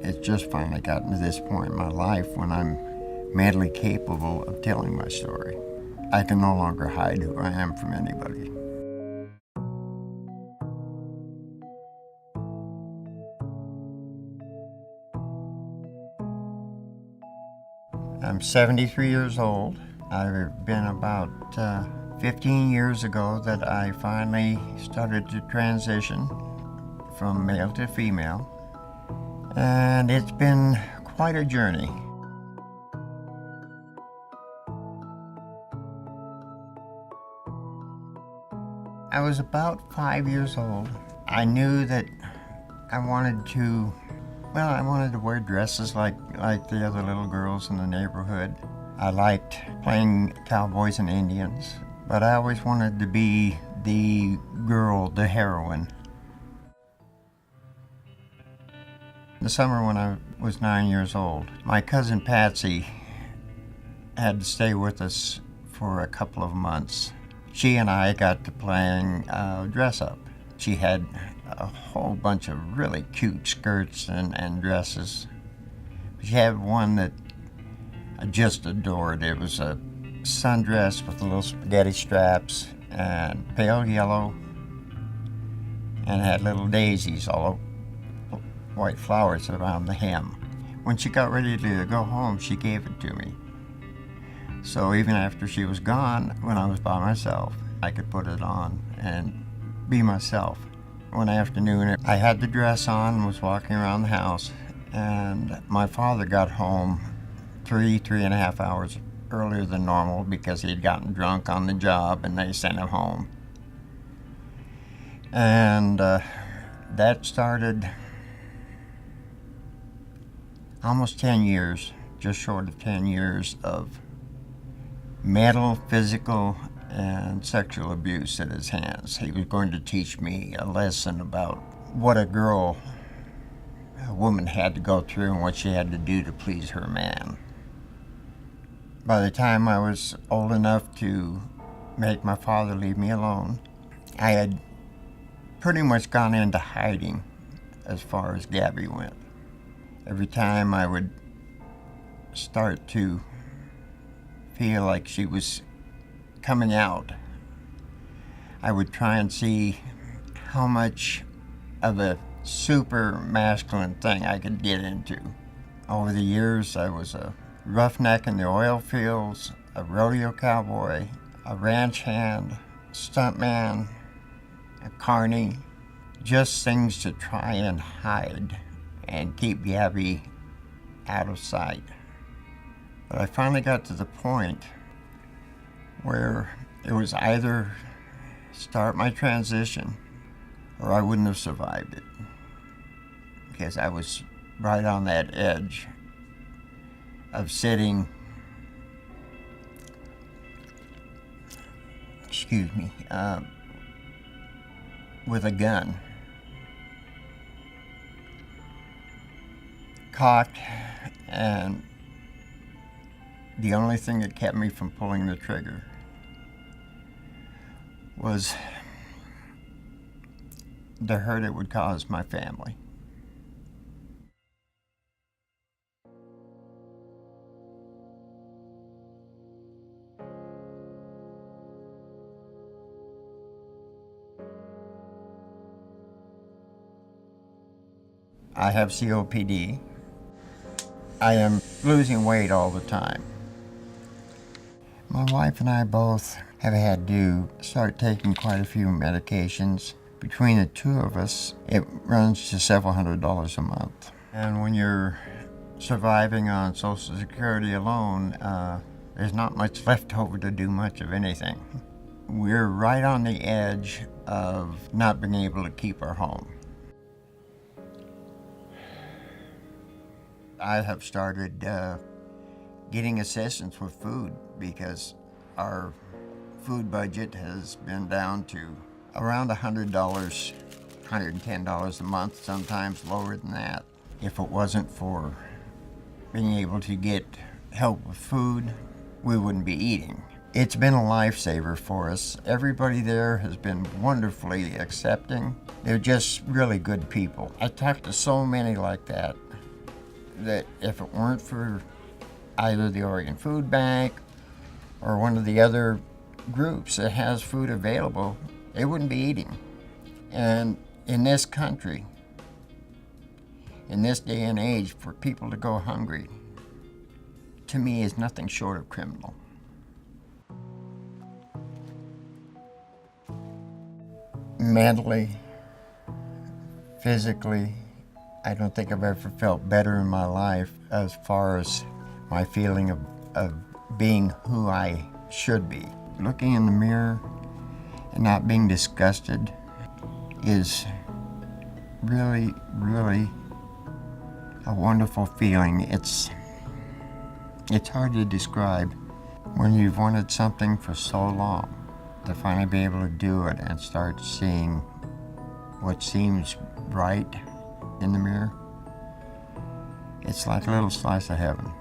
It's just finally gotten to this point in my life when I'm mentally capable of telling my story. I can no longer hide who I am from anybody. I'm 73 years old. I've been about 15 years ago that I finally started to transition from male to female, and it's been quite a journey. I was about 5 years old. I knew that I wanted to wear dresses like the other little girls in the neighborhood. I liked playing cowboys and Indians, but I always wanted to be the girl, the heroine. The summer when I was 9 years old, my cousin Patsy had to stay with us for a couple of months. She and I got to playing dress up. She had a whole bunch of really cute skirts and dresses. She had one that I just adored. It was a sundress with little spaghetti straps and pale yellow, and had little daisies, all white flowers around the hem. When she got ready to go home, she gave it to me. So even after she was gone, when I was by myself, I could put it on and be myself. One afternoon, I had the dress on and was walking around the house, and my father got home 3.5 hours earlier than normal because he had gotten drunk on the job and they sent him home. And that started almost 10 years, just short of 10 years of mental, physical, and sexual abuse at his hands. He was going to teach me a lesson about what a woman had to go through and what she had to do to please her man. By the time I was old enough to make my father leave me alone, I had pretty much gone into hiding as far as Gaby went. Every time I would start to feel like she was coming out, I would try and see how much of a super masculine thing I could get into. Over the years, I was a roughneck in the oil fields, a rodeo cowboy, a ranch hand, stuntman, a carny, just things to try and hide and keep Gaby out of sight. But I finally got to the point where it was either start my transition or I wouldn't have survived it, because I was right on that edge of sitting, with a gun, cocked, and the only thing that kept me from pulling the trigger was the hurt it would cause my family. I have COPD. I am losing weight all the time. My wife and I both have had to start taking quite a few medications. Between the two of us, it runs to several $100s a month. And when you're surviving on Social Security alone, there's not much left over to do much of anything. We're right on the edge of not being able to keep our home. I have started getting assistance with food because our food budget has been down to around $100, $110 a month, sometimes lower than that. If it wasn't for being able to get help with food, we wouldn't be eating. It's been a lifesaver for us. Everybody there has been wonderfully accepting. They're just really good people. I talked to so many like that that if it weren't for either the Oregon Food Bank or one of the other groups that has food available, they wouldn't be eating. And in this country, in this day and age, for people to go hungry, to me, is nothing short of criminal. Mentally, physically, I don't think I've ever felt better in my life as far as my feeling of being who I should be. Looking in the mirror and not being disgusted is really, really a wonderful feeling. It's hard to describe when you've wanted something for so long, to finally be able to do it and start seeing what seems right in the mirror. It's like a little slice of heaven.